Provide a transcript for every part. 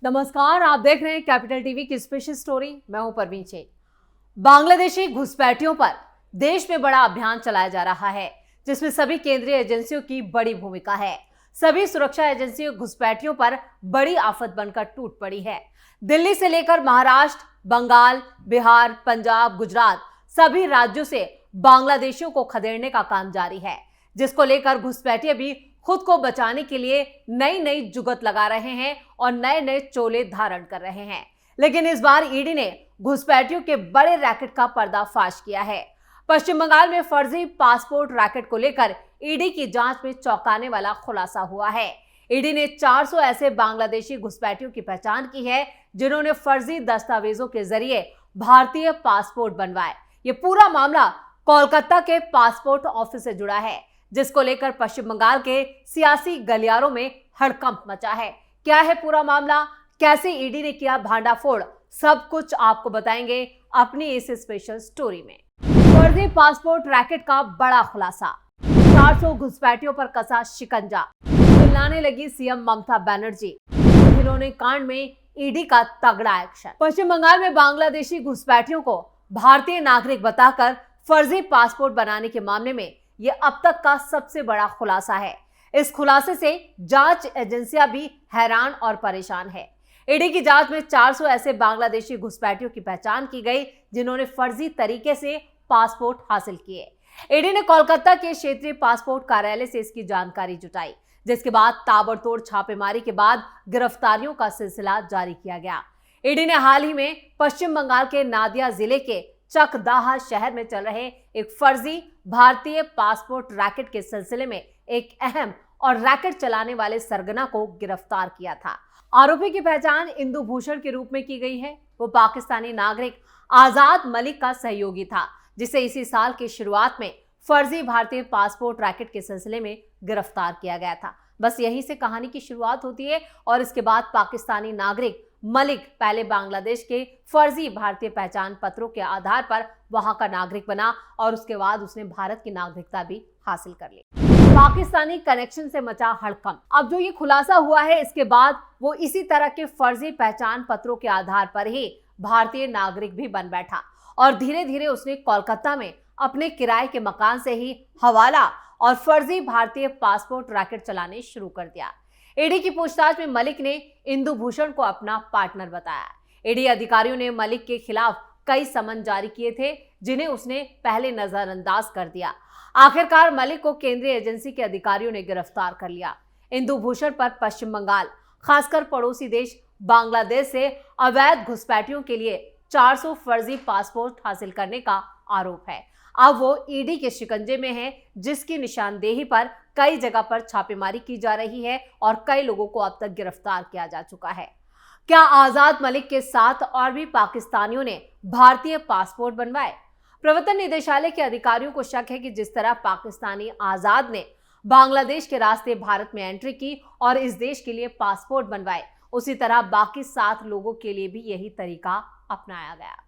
नमस्कार, आप देख रहे हैं कैपिटल टीवी की स्पेशल स्टोरी। मैं हूं परवीन शेख। बांग्लादेशी घुसपैठियों पर देश में बड़ा अभियान चलाया जा रहा है, जिसमें सभी केंद्रीय एजेंसियों की बड़ी भूमिका है। सभी सुरक्षा एजेंसियों घुसपैठियों पर बड़ी आफत बनकर टूट पड़ी है। दिल्ली से लेकर महाराष्ट्र, बंगाल, बिहार, पंजाब, गुजरात सभी राज्यों से बांग्लादेशियों को खदेड़ने का काम जारी है, जिसको लेकर घुसपैठिए भी खुद को बचाने के लिए नई नई जुगत लगा रहे हैं और नए नए चोले धारण कर रहे हैं। लेकिन इस बार ईडी ने घुसपैठियों के बड़े रैकेट का पर्दाफाश किया है। पश्चिम बंगाल में फर्जी पासपोर्ट रैकेट को लेकर ईडी की जांच में चौंकाने वाला खुलासा हुआ है। ईडी ने 400 ऐसे बांग्लादेशी घुसपैठियों की पहचान की है, जिन्होंने फर्जी दस्तावेजों के जरिए भारतीय पासपोर्ट बनवाए। ये पूरा मामला कोलकाता के पासपोर्ट ऑफिस से जुड़ा है, जिसको लेकर पश्चिम बंगाल के सियासी गलियारों में हड़कंप मचा है। क्या है पूरा मामला, कैसे ईडी ने किया भांडाफोड़, सब कुछ आपको बताएंगे अपनी इस स्पेशल स्टोरी में। फर्जी पासपोर्ट रैकेट का बड़ा खुलासा, 400 घुसपैठियों पर कसा शिकंजा, चिल्लाने लगी सीएम ममता बनर्जी। खिलौने कांड में ईडी का तगड़ा एक्शन। पश्चिम बंगाल में बांग्लादेशी घुसपैठियों को भारतीय नागरिक बताकर फर्जी पासपोर्ट बनाने के मामले में यह अब तक का सबसे बड़ा खुलासा है। इस खुलासे से जांच एजेंसियां भी हैरान और परेशान है। ईडी की जांच में 400 ऐसे बांग्लादेशी घुसपैठियों की पहचान की गई, जिन्होंने फर्जी तरीके से पासपोर्ट हासिल किए। ईडी ने कोलकाता के क्षेत्रीय पासपोर्ट कार्यालय से इसकी जानकारी जुटाई, जिसके बाद ताबड़तोड़ छापेमारी के बाद गिरफ्तारियों का सिलसिला जारी किया गया। ईडी ने हाल ही में पश्चिम बंगाल के नादिया जिले के चकदाहा शहर में चल रहे एक फर्जी भारतीय पासपोर्ट रैकेट के सिलसिले में एक अहम और रैकेट चलाने वाले सरगना को गिरफ्तार किया था। आरोपी की पहचान इंदु भूषण के रूप में की गई है। वो पाकिस्तानी नागरिक आजाद मलिक का सहयोगी था, जिसे इसी साल की शुरुआत में फर्जी भारतीय पासपोर्ट रैकेट के सिलसिले में गिरफ्तार किया गया था। बस यहीं से कहानी की शुरुआत होती है और इसके बाद पाकिस्तानी नागरिक मलिक पहले बांग्लादेश के फर्जी भारतीय पहचान पत्रों के आधार पर वहां का नागरिक बना और उसके बाद उसने भारत की नागरिकता भी हासिल कर ली। पाकिस्तानी कनेक्शन से मचा हड़कंप। अब जो ये खुलासा हुआ है, इसके बाद वो इसी तरह के फर्जी पहचान पत्रों के आधार पर ही भारतीय नागरिक भी बन बैठा और धीरे धीरे उसने कोलकाता में अपने किराए के मकान से ही हवाला और फर्जी भारतीय पासपोर्ट रैकेट चलाने शुरू कर दिया। ईडी की पूछताछ में मलिक ने इंदु भूषण को अपना पार्टनर बताया। ईडी अधिकारियों ने मलिक के खिलाफ कई समन जारी किए थे, जिन्हें उसने पहले नजरअंदाज कर दिया। आखिरकार मलिक को केंद्रीय एजेंसी के अधिकारियों ने गिरफ्तार कर लिया। इंदु भूषण पर पश्चिम बंगाल, खासकर पड़ोसी देश बांग्लादेश से अवैध घुसपैठियों के लिए 400 फर्जी पासपोर्ट हासिल करने का आरोप है। अब वो ईडी के शिकंजे में है, जिसकी निशानदेही पर कई जगह पर छापेमारी की जा रही है और कई लोगों को अब तक गिरफ्तार किया जा चुका है। क्या आजाद मलिक के साथ और भी पाकिस्तानियों ने भारतीय पासपोर्ट बनवाए? प्रवर्तन निदेशालय के अधिकारियों को शक है कि जिस तरह पाकिस्तानी आजाद ने बांग्लादेश के रास्ते भारत में एंट्री की और इस देश के लिए पासपोर्ट बनवाए, उसी तरह बाकी 7 लोगों के लिए भी यही तरीका अपनाया गया।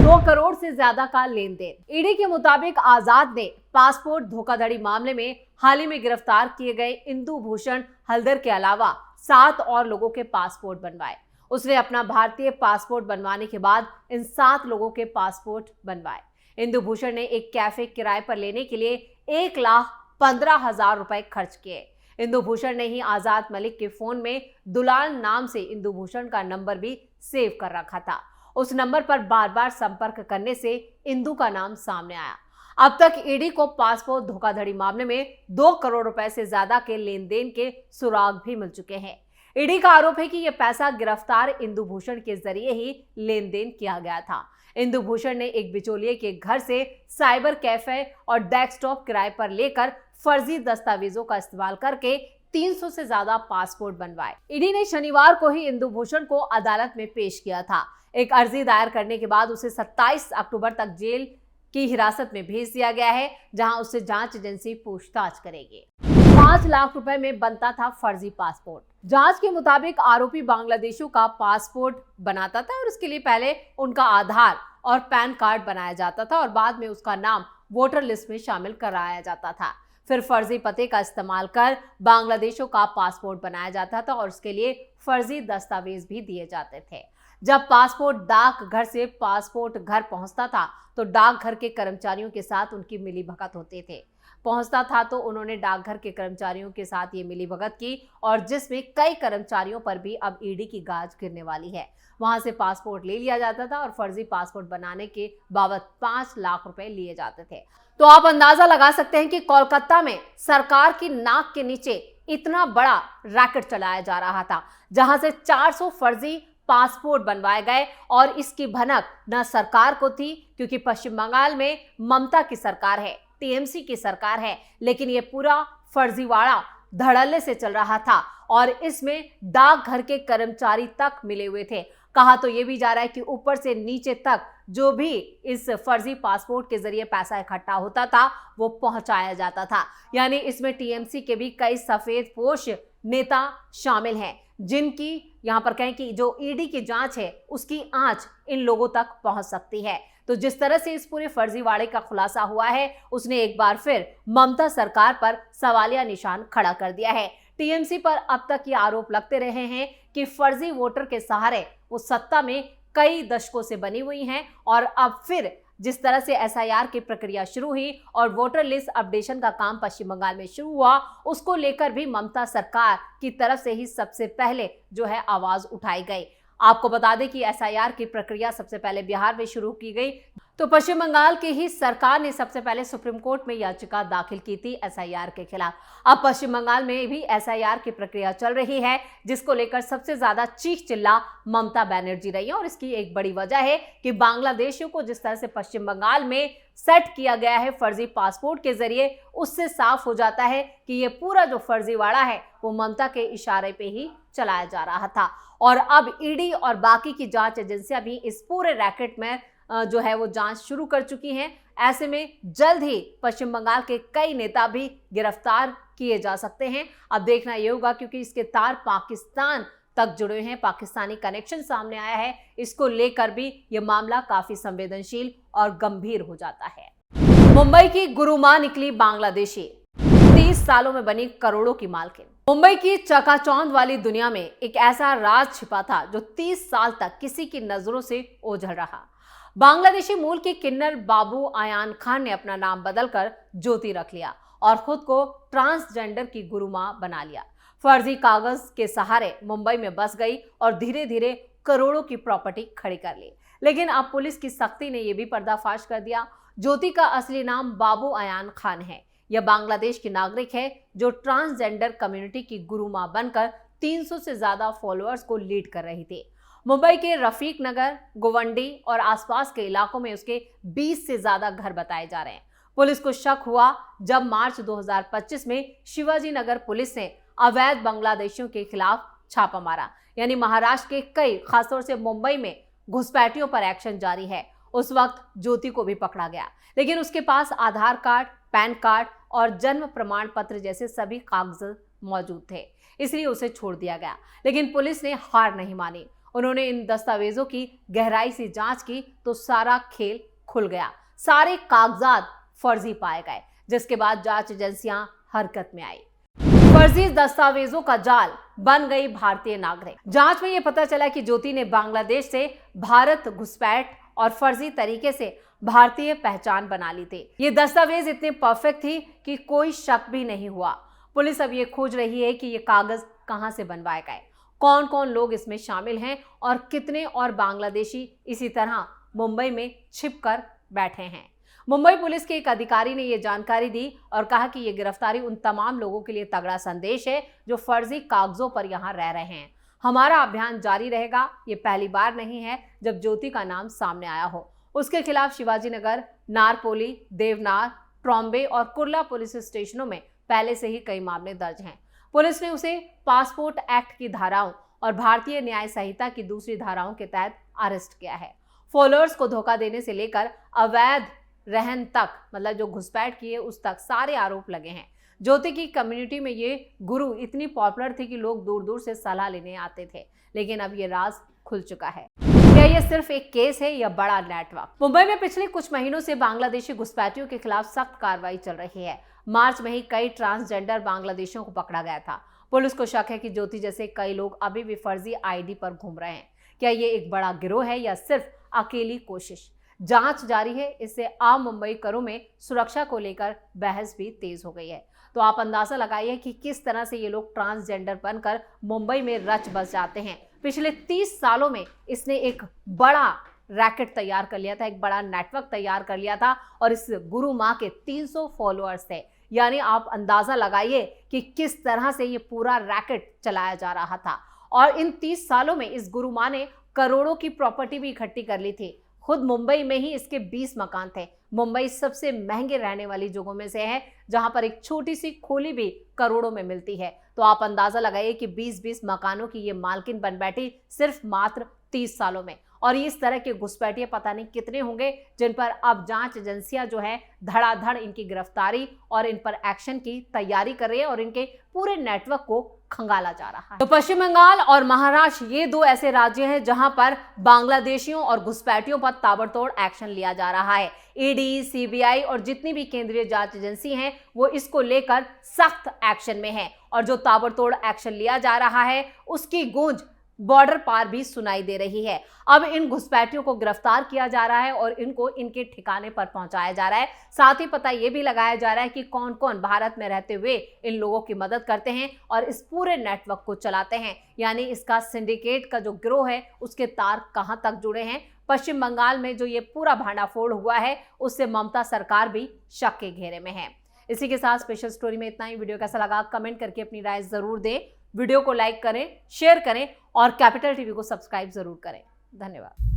2 करोड़ से ज्यादा का लेन देन। ईडी के मुताबिक आजाद ने पासपोर्ट धोखाधड़ी मामले में हाल ही में गिरफ्तार किए गए इंदु भूषण हल्दर के अलावा 7 और लोगों के पासपोर्ट बनवाए। उसने अपना भारतीय पासपोर्ट बनवाने के बाद इन 7 लोगों के पासपोर्ट बनवाए। इंदु भूषण ने एक कैफे किराए पर लेने के लिए 1,15,000 रुपए खर्च किए। इंदु भूषण ने ही आजाद मलिक के फोन में दुलाल नाम से इंदु भूषण का नंबर भी सेव कर रखा था। उस नंबर पर बार बार संपर्क करने से इंदु का नाम सामने आया। अब तक ईडी को पासपोर्ट धोखाधड़ी मामले में 2 करोड़ रुपए से ज्यादा के लेन देन के सुराग भी मिल चुके हैं। ईडी का आरोप है कि यह पैसा गिरफ्तार इंदु भूषण के जरिए ही लेन देन किया गया था। इंदु भूषण ने एक बिचौलिए के घर से साइबर कैफे और डेस्कटॉप किराए पर लेकर फर्जी दस्तावेजों का इस्तेमाल करके 300 से ज्यादा पासपोर्ट बनवाए। ईडी ने शनिवार को ही इंदु भूषण को अदालत में पेश किया था। एक अर्जी दायर करने के बाद उसे 27 अक्टूबर तक जेल की हिरासत में भेज दिया गया है, जहां उससे जांच एजेंसी पूछताछ करेगी। 5 लाख रुपए में बनता था फर्जी पासपोर्ट। जांच के मुताबिक आरोपी बांग्लादेशियों का पासपोर्ट बनाता था और इसके लिए पहले उनका आधार और पैन कार्ड बनाया जाता था और बाद में उसका नाम वोटर लिस्ट में शामिल कराया जाता था। फिर फर्जी पते का इस्तेमाल कर बांग्लादेशियों का पासपोर्ट बनाया जाता था और उसके लिए फर्जी दस्तावेज भी दिए जाते थे। जब पासपोर्ट डाकघर से पासपोर्ट घर पहुंचता था तो डाकघर के कर्मचारियों के साथ उनकी मिलीभगत होती थी। पहुंचता था तो उन्होंने डाकघर के कर्मचारियों के साथ ये मिलीभगत की और जिसमें कई कर्मचारियों पर भी अब ईडी की गाज गिरने वाली है। वहां से पासपोर्ट ले लिया जाता था और फर्जी पासपोर्ट बनाने के बाबत 5 लाख रुपए लिए जाते थे। तो आप अंदाजा लगा सकते हैं कि कोलकाता में सरकार की नाक के नीचे इतना बड़ा रैकेट चलाया जा रहा था, जहां से 400 फर्जी पासपोर्ट बनवाए गए और इसकी भनक न सरकार को थी, क्योंकि पश्चिम बंगाल में ममता की सरकार है, टीएमसी की सरकार है, लेकिन ये पूरा फर्जीवाड़ा धड़ल्ले से चल रहा था और इसमें डाकघर के कर्मचारी तक मिले हुए थे। कहा तो ये भी जा रहा है कि ऊपर से नीचे तक जो भी इस फर्जी पासपोर्ट के जरिए पैसा इकट्ठा होता था वो पहुंचाया जाता था। यानी इसमें टीएमसी के भी कई सफेदपोश नेता शामिल हैं, जिनकी यहां पर कहें कि जो ईडी की जांच है उसकी आंच इन लोगों तक पहुंच सकती है। तो जिस तरह से इस पूरे फर्जीवाड़े का खुलासा हुआ है, उसने एक बार फिर ममता सरकार पर सवालिया निशान खड़ा कर दिया है। टीएमसी पर अब तक ये आरोप लगते रहे हैं कि फर्जी वोटर के सहारे वो सत्ता में कई दशकों से बनी हुई हैं और अब फिर जिस तरह से एसआईआर की प्रक्रिया शुरू हुई और वोटर लिस्ट अपडेशन का काम पश्चिम बंगाल में शुरू हुआ, उसको लेकर भी ममता सरकार की तरफ से ही सबसे पहले जो है आवाज उठाई गई। आपको बता दें कि एसआईआर की प्रक्रिया सबसे पहले बिहार में शुरू की गई, तो पश्चिम बंगाल की ही सरकार ने सबसे पहले सुप्रीम कोर्ट में याचिका दाखिल की थी एसआईआर के खिलाफ। अब पश्चिम बंगाल में भी एसआईआर की प्रक्रिया चल रही है, जिसको लेकर सबसे ज्यादा चीख चिल्ला ममता बनर्जी रही है और इसकी एक बड़ी वजह है कि बांग्लादेशियों को जिस तरह से पश्चिम बंगाल में सेट किया गया है फर्जी पासपोर्ट के जरिए, उससे साफ हो जाता है कि ये पूरा जो फर्जीवाड़ा है वो ममता के इशारे पे ही चलाया जा रहा था। और अब ईडी और बाकी की जांच एजेंसियां भी इस पूरे रैकेट में जो है वो जांच शुरू कर चुकी हैं। ऐसे में जल्द ही पश्चिम बंगाल के कई नेता भी गिरफ्तार किए जा सकते हैं। अब देखना ये होगा, क्योंकि इसके तार पाकिस्तान तक जुड़े हैं, पाकिस्तानी कनेक्शन सामने आया है। इसको लेकर भी ये मामला काफी संवेदनशील और गंभीर हो जाता है। मुंबई की गुरुमा निकली बांग्लादेशी, 30 सालों में बनी करोड़ों की मालकिन। मुंबई की चकाचौंध वाली दुनिया में एक ऐसा राज छिपा था जो 30 साल तक किसी की नजरों से ओझल रहा। बांग्लादेशी मूल के किन्नर बाबू आयान खान ने अपना नाम बदलकर ज्योति रख लिया और खुद को ट्रांसजेंडर की गुरुमा बना लिया। फर्जी कागज के सहारे मुंबई में बस गई और धीरे धीरे करोड़ों की प्रॉपर्टी खड़ी कर ली। लेकिन अब पुलिस की सख्ती ने यह भी पर्दाफाश कर दिया। ज्योति का असली नाम बाबू आयान खान है। यह बांग्लादेश की नागरिक है जो ट्रांसजेंडर कम्युनिटी की गुरुमा बनकर 300 से ज्यादा फॉलोअर्स को लीड कर रही थी। मुंबई के रफीक नगर, गोवंडी और आसपास के इलाकों में उसके 20 से ज्यादा घर बताए जा रहे हैं। पुलिस को शक हुआ जब मार्च 2025 में शिवाजी नगर पुलिस ने अवैध बांग्लादेशियों के खिलाफ छापा मारा। यानी महाराष्ट्र के कई, खासतौर से मुंबई में घुसपैठियों पर एक्शन जारी है। उस वक्त ज्योति को भी पकड़ा गया, लेकिन उसके पास आधार कार्ड, पैन कार्ड और जन्म प्रमाण पत्र जैसे सभी कागजात मौजूद थे, इसलिए उसे छोड़ दिया गया। लेकिन पुलिस ने हार नहीं मानी। उन्होंने इन दस्तावेजों की गहराई से जांच की तो सारा खेल खुल गया। सारे कागजात फर्जी पाए गए, जिसके बाद जांच एजेंसियां हरकत में आई। फर्जी दस्तावेजों का जाल बन गई भारतीय नागरिक। जांच में यह पता चला कि ज्योति ने बांग्लादेश से भारत घुसपैठ और फर्जी तरीके से भारतीय पहचान बना ली थी। ये दस्तावेज इतने परफेक्ट थी कि कोई शक भी नहीं हुआ। पुलिस अब ये खोज रही है कि ये कागज कहां से बनवाए गए, कौन कौन लोग इसमें शामिल हैं और कितने और बांग्लादेशी इसी तरह मुंबई में छिप कर बैठे हैं। मुंबई पुलिस के एक अधिकारी ने यह जानकारी दी और कहा कि यह गिरफ्तारी उन तमाम लोगों के लिए तगड़ा संदेश है जो फर्जी कागजों पर यहां रह रहे हैं। हमारा अभियान जारी रहेगा। ये पहली बार नहीं है जब ज्योति का नाम सामने आया हो। उसके खिलाफ शिवाजी नगर, नारपोली, देवनार, ट्रॉम्बे और कुर्ला पुलिस स्टेशनों में पहले से ही कई मामले दर्ज हैं। पुलिस ने उसे पासपोर्ट एक्ट की धाराओं और भारतीय न्याय संहिता की दूसरी धाराओं के तहत अरेस्ट किया है। फॉलोअर्स को धोखा देने से लेकर अवैध रहन तक, मतलब जो घुसपैठ किए उस तक सारे आरोप लगे हैं। ज्योति की कम्युनिटी में ये गुरु इतनी पॉपुलर थी कि लोग दूर दूर से सलाह लेने आते थे, लेकिन अब ये राज खुल चुका है। क्या ये ये सिर्फ एक केस है या बड़ा नेटवर्क? मुंबई में पिछले कुछ महीनों से बांग्लादेशी घुसपैठियों के खिलाफ सख्त कार्रवाई चल रही है। मार्च में ही कई ट्रांसजेंडर बांग्लादेशियों को पकड़ा गया था। पुलिस को शक है कि ज्योति जैसे कई लोग अभी भी फर्जी आईडी पर घूम रहे हैं। क्या ये एक बड़ा गिरोह है या सिर्फ अकेली कोशिश? जांच जारी है। इससे आम मुंबईकरों में सुरक्षा को लेकर बहस भी तेज हो गई है। तो आप अंदाजा लगाइए कि किस तरह से ये लोग ट्रांसजेंडर बनकर मुंबई में रच बस जाते हैं। पिछले 30 सालों में इसने एक बड़ा रैकेट तैयार कर लिया था, एक बड़ा नेटवर्क तैयार कर लिया था और इस गुरु माँ के 300 फॉलोअर्स थे। यानी आप अंदाजा लगाइए कि किस तरह से ये पूरा रैकेट चलाया जा रहा था। और इन 30 सालों में इस गुरु माँ ने करोड़ों की प्रॉपर्टी भी इकट्ठी कर ली थी। खुद मुंबई में ही इसके 20 मकान थे। मुंबई सबसे महंगे रहने वाली जगहों में से है, जहां पर एक छोटी सी खोली भी करोड़ों में मिलती है। तो आप अंदाजा लगाइए कि 20-20 मकानों की ये मालकिन बन बैठी सिर्फ मात्र 30 सालों में। और इस तरह के घुसपैठिए पता नहीं कितने होंगे जिन पर अब जांच एजेंसियां जो है धड़ाधड़ इनकी गिरफ्तारी और इन पर एक्शन की तैयारी कर रही है और इनके पूरे नेटवर्क को खंगाला जा रहा है। तो पश्चिम बंगाल और महाराष्ट्र ये दो ऐसे राज्य हैं जहां पर बांग्लादेशियों और घुसपैठियों पर ताबड़तोड़ एक्शन लिया जा रहा है। ईडी, सीबीआई और जितनी भी केंद्रीय जांच एजेंसी हैं वो इसको लेकर सख्त एक्शन में है और जो ताबड़तोड़ एक्शन लिया जा रहा है उसकी गूंज बॉर्डर पार भी सुनाई दे रही है। अब इन घुसपैठियों को गिरफ्तार किया जा रहा है और इनको इनके ठिकाने पर पहुंचाया जा रहा है। साथ ही पता यह भी लगाया जा रहा है कि कौन कौन भारत में रहते हुए इन लोगों की मदद करते हैं और इस पूरे नेटवर्क को चलाते हैं। यानी इसका सिंडिकेट का जो गिरोह है उसके तार कहां तक जुड़े हैं। पश्चिम बंगाल में जो ये पूरा भांडाफोड़ हुआ है उससे ममता सरकार भी शक के घेरे में है। इसी के साथ स्पेशल स्टोरी में इतना ही। वीडियो कैसा लगा कमेंट करके अपनी राय जरूर दें। वीडियो को लाइक करें, शेयर करें और कैपिटल टीवी को सब्सक्राइब जरूर करें। धन्यवाद।